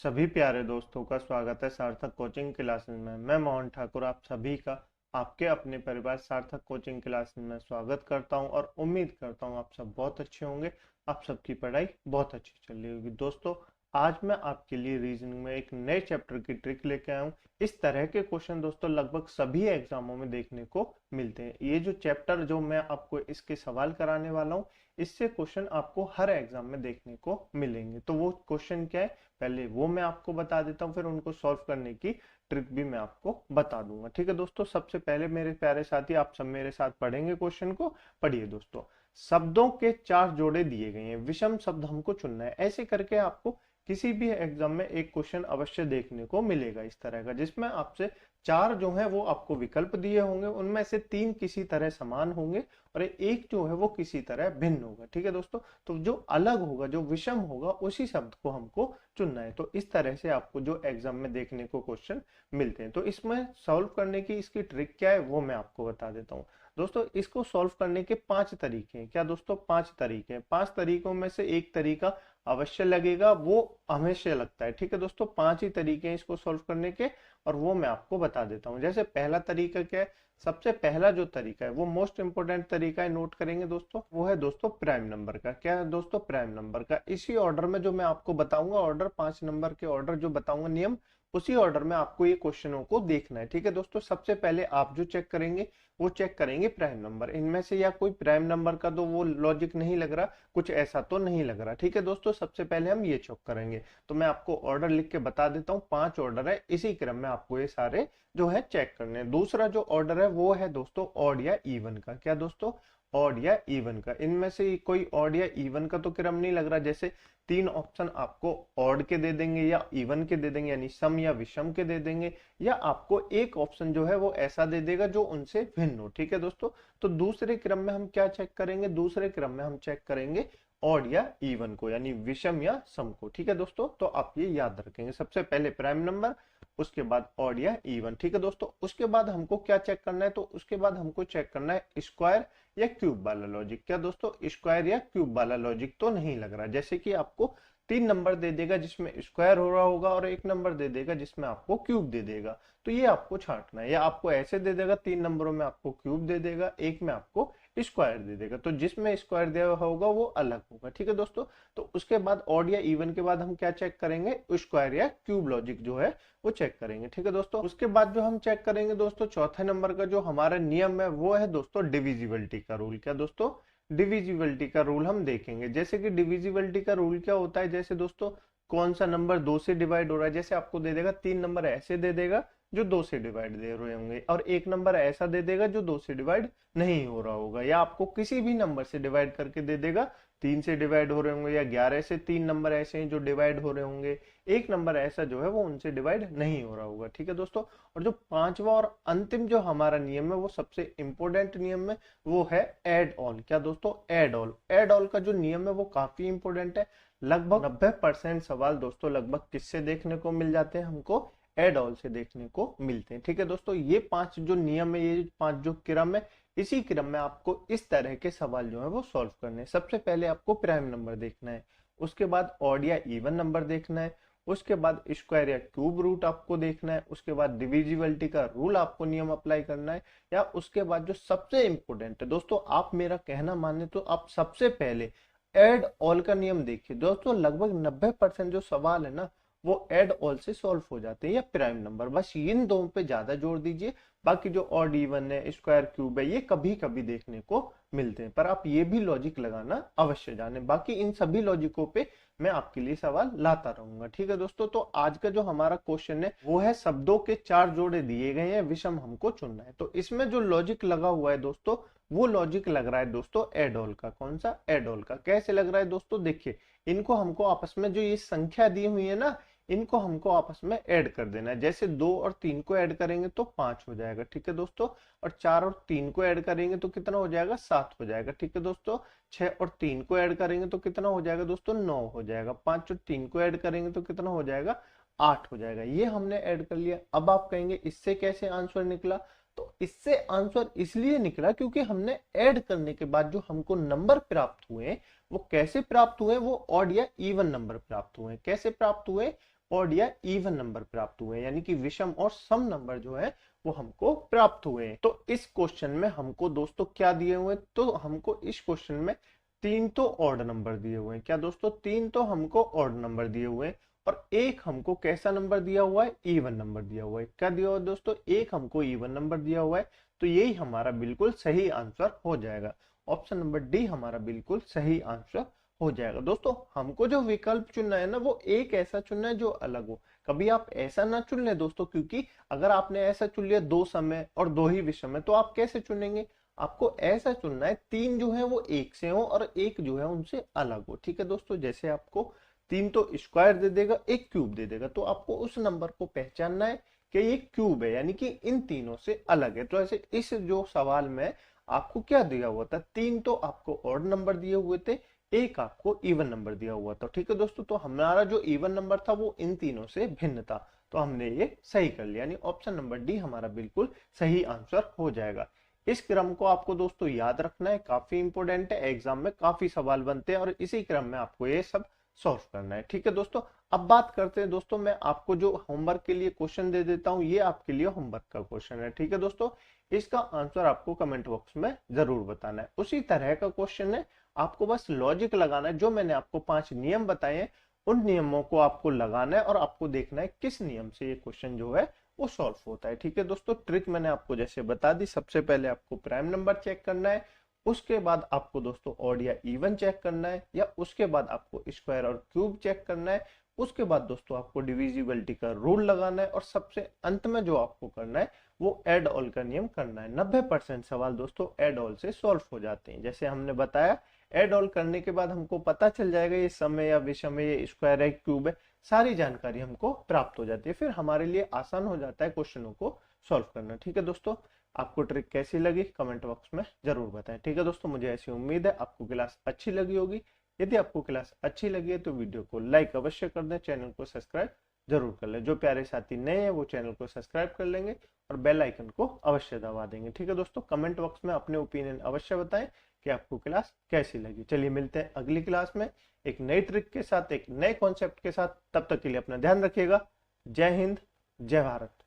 सभी प्यारे दोस्तों का स्वागत है सार्थक कोचिंग क्लासेस में। मैं मोहन ठाकुर आप सभी का आपके अपने परिवार सार्थक कोचिंग क्लासेस में स्वागत करता हूं और उम्मीद करता हूं आप सब बहुत अच्छे होंगे। आप सबकी पढ़ाई बहुत अच्छी चल रही होगी। दोस्तों, आज मैं आपके लिए रीजनिंग में एक नए चैप्टर की ट्रिक लेके आया हूं। इस तरह के क्वेश्चन दोस्तों लगभग सभी एग्जामों में देखने को मिलते हैं। ये जो चैप्टर जो मैं आपको इसके सवाल कराने वाला हूँ, इससे क्वेश्चन आपको हर एग्जाम में देखने को मिलेंगे। तो वो क्वेश्चन क्या है, पहले वो मैं आपको बता देता हूँ, फिर उनको सॉल्व करने की ट्रिक भी मैं आपको बता दूंगा। ठीक है दोस्तों, सबसे पहले मेरे प्यारे साथी आप सब मेरे साथ पढ़ेंगे क्वेश्चन को। पढ़िए दोस्तों, शब्दों के 4 जोड़े दिए गए हैं, विषम शब्द हमको चुनना है। ऐसे करके आपको किसी भी एग्जाम में एक क्वेश्चन अवश्य देखने को मिलेगा इस तरह का, जिसमें आपसे 4 जो है वो आपको विकल्प दिए होंगे, उनमें से 3 किसी तरह समान होंगे और एक जो है वो किसी तरह भिन्न होगा। ठीक है दोस्तों, तो जो अलग होगा, जो विषम होगा, उसी शब्द को हमको चुनना है। तो इस तरह से आपको जो एग्जाम में देखने को क्वेश्चन मिलते हैं। तो इसमें सॉल्व करने की इसकी ट्रिक क्या है वो मैं आपको बता देता हूँ। दोस्तों, इसको सॉल्व करने के 5 तरीके हैं। क्या दोस्तों, 5 तरीके हैं। 5 तरीकों में से एक तरीका अवश्य लगेगा, वो हमेशा लगता है। ठीक है दोस्तों, 5 ही तरीके हैं इसको सॉल्व करने के और वो मैं आपको बता देता हूँ। जैसे पहला तरीका क्या है, सबसे पहला जो तरीका है वो मोस्ट इंपोर्टेंट तरीका है, नोट करेंगे दोस्तों। वो है दोस्तों प्राइम नंबर का। क्या है दोस्तों, प्राइम नंबर का। इसी ऑर्डर में जो मैं आपको बताऊंगा, ऑर्डर 5 नंबर के ऑर्डर जो बताऊंगा नियम, उसी ऑर्डर में आपको ये क्वेश्चनों को देखना है। ठीक है दोस्तों, सबसे पहले आप जो चेक करेंगे वो चेक करेंगे प्राइम नंबर। इनमें से या कोई प्राइम नंबर का तो वो लॉजिक नहीं लग रहा, कुछ ऐसा तो नहीं लग रहा। ठीक है दोस्तों, सबसे पहले हम ये चेक करेंगे। तो मैं आपको ऑर्डर लिख के बता देता हूँ, 5 ऑर्डर है, इसी क्रम में आपको ये सारे जो है चेक करने हैं। दूसरा जो ऑर्डर है वो है दोस्तों ऑड या इवन का। क्या दोस्तों, ऑड या इवन का। इनमें से कोई ऑड या इवन का तो क्रम नहीं लग रहा। जैसे 3 ऑप्शन आपको ऑड के दे देंगे या इवन के दे देंगे, यानी सम या विषम के दे देंगे, या आपको एक ऑप्शन जो है वो ऐसा दे देगा जो उनसे भिन्न हो। ठीक है दोस्तों, तो दूसरे क्रम में हम क्या चेक करेंगे, दूसरे क्रम में हम चेक करेंगे ऑड या इवन को, यानी विषम या सम को। ठीक है दोस्तों, तो आप ये याद रखेंगे, सबसे पहले प्राइम नंबर, उसके बाद ऑड या इवन। ठीक है दोस्तों, उसके बाद हमको क्या चेक करना है, तो उसके बाद हमको चेक करना है स्क्वायर या क्यूब वाला लॉजिक। क्या दोस्तों, स्क्वायर या क्यूब वाला लॉजिक तो नहीं लग रहा। जैसे कि आपको 3 नंबर दे देगा जिसमें स्क्वायर हो रहा होगा और 1 नंबर दे देगा जिसमें आपको क्यूब दे देगा, तो ये आपको छांटना है। या आपको ऐसे दे देगा, 3 नंबरों में आपको क्यूब दे देगा, एक में आपको स्क्वायर दे देगा, तो जिसमें स्क्वायर दिया होगा वो अलग होगा। ठीक है दोस्तों, तो उसके बाद ऑड या इवन के बाद हम क्या चेक करेंगे, स्क्वायर या क्यूब लॉजिक जो है वो चेक करेंगे। ठीक है दोस्तों, उसके बाद जो हम चेक करेंगे दोस्तों, चौथे नंबर का जो हमारा नियम है वो है दोस्तों डिविजिबिलिटी का रूल। क्या दोस्तों, डिविजिबिलिटी का रूल हम देखेंगे। जैसे कि डिविजिबिलिटी का रूल क्या होता है, जैसे दोस्तों कौन सा नंबर 2 से डिवाइड हो रहा है। जैसे आपको दे देगा 3 नंबर ऐसे दे देगा जो 2 से डिवाइड दे रहे होंगे, और एक नंबर ऐसा दे देगा जो 2 से डिवाइड नहीं हो रहा होगा, या आपको किसी भी नंबर से डिवाइड करके दे देगा, 3 से डिवाइड हो रहे होंगे, या 11 से 3 नंबर ऐसे हैं जो डिवाइड हो रहे होंगे, एक नंबर ऐसा जो है वो उनसे डिवाइड नहीं हो रहा होगा। ठीक है दोस्तों, और जो पांचवा और अंतिम जो हमारा नियम है वो सबसे इंपॉर्टेंट नियम है, वो है एड ऑल। क्या दोस्तों, एड ऑल। एड ऑल का जो नियम है वो काफी इंपॉर्टेंट है। लगभग 90% सवाल दोस्तों लगभग किससे देखने को मिल जाते हैं, हमको एड ऑल से देखने को मिलते हैं। ठीक है दोस्तों, ये 5 जो नियम है, ये 5 जो क्रम है, इसी क्रम में आपको इस तरह के सवाल जो है वो सॉल्व करने हैं। सबसे पहले आपको प्राइम नंबर देखना है, उसके बाद ऑड या इवन नंबर देखना है, उसके बाद स्क्वायर या क्यूब रूट आपको देखना है, उसके बाद डिविजिबिलिटी का रूल आपको नियम अप्लाई करना है, या उसके बाद जो सबसे इंपॉर्टेंट है दोस्तों, आप मेरा कहना माने तो आप सबसे पहले एड ऑल का नियम देखिए। दोस्तों लगभग 90% जो सवाल है ना वो एड ऑल से सॉल्व हो जाते हैं, या प्राइम नंबर, बस इन दोनों पे ज्यादा जोर दीजिए। बाकी जो ऑड इवन है, स्क्वायर क्यूब है, ये कभी कभी देखने को मिलते हैं, पर आप ये भी लॉजिक लगाना अवश्य जाने। बाकी इन सभी लॉजिकों पे मैं आपके लिए सवाल लाता रहूंगा। ठीक है दोस्तों, तो आज का जो हमारा क्वेश्चन है वो है शब्दों के 4 जोड़े दिए गए हैं, विषम हमको चुनना है। तो इसमें जो लॉजिक लगा हुआ है दोस्तों, वो लॉजिक लग रहा है दोस्तों एड ऑल का। कौन सा, एड ऑल का। कैसे लग रहा है दोस्तों, देखिए, इनको हमको आपस में जो ये संख्या दी हुई है ना, इनको हमको आपस में ऐड कर देना है। जैसे 2 और 3 को ऐड करेंगे तो 5 हो जाएगा। ठीक है दोस्तों, और 4 और 3 को ऐड करेंगे तो कितना हो जाएगा, 7 हो जाएगा। ठीक है दोस्तों, 6 और 3 को ऐड करेंगे तो कितना हो जाएगा दोस्तों, 9 हो जाएगा। 5 और 3 को ऐड करेंगे तो कितना हो जाएगा, 8 हो जाएगा। ये हमने ऐड कर लिया। अब आप कहेंगे इससे कैसे आंसर निकला, तो इससे आंसर इसलिए निकला क्योंकि हमने ऐड करने के बाद जो हमको नंबर प्राप्त हुए वो कैसे प्राप्त हुए, वो ऑड या इवन नंबर प्राप्त हुए। कैसे प्राप्त हुए, ऑड या इवन नंबर प्राप्त हुए, यानी कि विषम और सम नंबर जो है वो हमको प्राप्त हुए हैं। तो इस क्वेश्चन में हमको दोस्तों क्या दिए हुए हैं, तो हमको इस क्वेश्चन में 3 तो ऑड नंबर दिए हुए हैं। क्या दोस्तों, 3 तो हमको ऑड नंबर दिए हुए हैं और एक हमको कैसा नंबर दिया हुआ है, इवन नंबर दिया हुआ है। क्या दिया हुआ है दोस्तों, एक हमको इवन नंबर दिया हुआ है। तो यही हमारा बिल्कुल सही आंसर हो जाएगा। ऑप्शन नंबर डी हमारा बिल्कुल सही आंसर हो जाएगा। दोस्तों हमको जो विकल्प चुनना है ना, वो एक ऐसा चुनना है जो अलग हो। कभी आप ऐसा ना चुन ले दोस्तों, क्योंकि अगर आपने ऐसा चुन लिया 2 समय और 2 ही विषम है तो आप कैसे चुनेंगे। आपको ऐसा चुनना है 3 जो है वो एक से हो और एक जो है उनसे अलग हो। ठीक है दोस्तों, जैसे आपको 3 तो स्क्वायर दे देगा, एक क्यूब दे देगा, तो आपको उस नंबर को पहचानना है कि ये क्यूब है, यानी कि इन तीनों से अलग है। तो ऐसे इस जो सवाल में आपको क्या दिया हुआ था, 3 तो आपको ऑड नंबर दिए हुए थे, एक आपको इवन नंबर दिया हुआ था। ठीक है दोस्तों, तो हमारा जो इवन नंबर था वो इन तीनों से भिन्न था, तो हमने ये सही कर लिया, यानी ऑप्शन नंबर डी हमारा बिल्कुल सही आंसर हो जाएगा। इस क्रम को आपको दोस्तों याद रखना है, काफी इंपोर्टेंट है, एग्जाम में काफी सवाल बनते हैं और इसी क्रम में आपको ये सब सॉल्व करना है। ठीक है दोस्तों, अब बात करते हैं दोस्तों, मैं आपको जो होमवर्क के लिए क्वेश्चन दे देता हूं, ये आपके लिए होमवर्क का क्वेश्चन है। ठीक है दोस्तों, इसका आंसर आपको कमेंट बॉक्स में जरूर बताना है। उसी तरह का क्वेश्चन है, आपको बस लॉजिक लगाना है। जो मैंने आपको 5 नियम बताए हैं, उन नियमों को आपको लगाना है और आपको देखना है किस नियम से ये क्वेश्चन जो है वो सॉल्व होता है। ठीक है दोस्तों, ट्रिक मैंने आपको जैसे बता दी। सबसे पहले आपको प्राइम नंबर चेक करना है, उसके बाद आपको दोस्तों ऑड या इवन चेक करना है, या उसके बाद आपको स्क्वायर और क्यूब चेक करना है, उसके बाद दोस्तों आपको डिविजिबिलिटी का रूल लगाना है, और सबसे अंत में जो आपको करना है वो एड ऑल का नियम करना है। 90% सवाल दोस्तों एड ऑल से सॉल्व हो जाते हैं। जैसे हमने बताया, एड ऑल करने के बाद हमको पता चल जाएगा ये सम है या विषम है, ये स्क्वायर है, क्यूब है, सारी जानकारी हमको प्राप्त हो जाती है। फिर हमारे लिए आसान हो जाता है क्वेश्चनों को सॉल्व करना। ठीक है दोस्तों, आपको ट्रिक कैसी लगी कमेंट बॉक्स में जरूर बताएं। ठीक है दोस्तों, मुझे ऐसी उम्मीद है आपको क्लास अच्छी लगी होगी। यदि आपको क्लास अच्छी लगी है तो वीडियो को लाइक अवश्य कर दें, चैनल को सब्सक्राइब जरूर कर लें। जो प्यारे साथी नए हैं वो चैनल को सब्सक्राइब कर लेंगे और बेल आइकन को अवश्य दबा देंगे। ठीक है दोस्तों, कमेंट बॉक्स में अपने ओपिनियन अवश्य बताएं कि आपको क्लास कैसी लगी। चलिए मिलते हैं अगली क्लास में एक नई ट्रिक के साथ, एक नए कॉन्सेप्ट के साथ। तब तक के लिए अपना ध्यान रखिएगा। जय हिंद, जय भारत।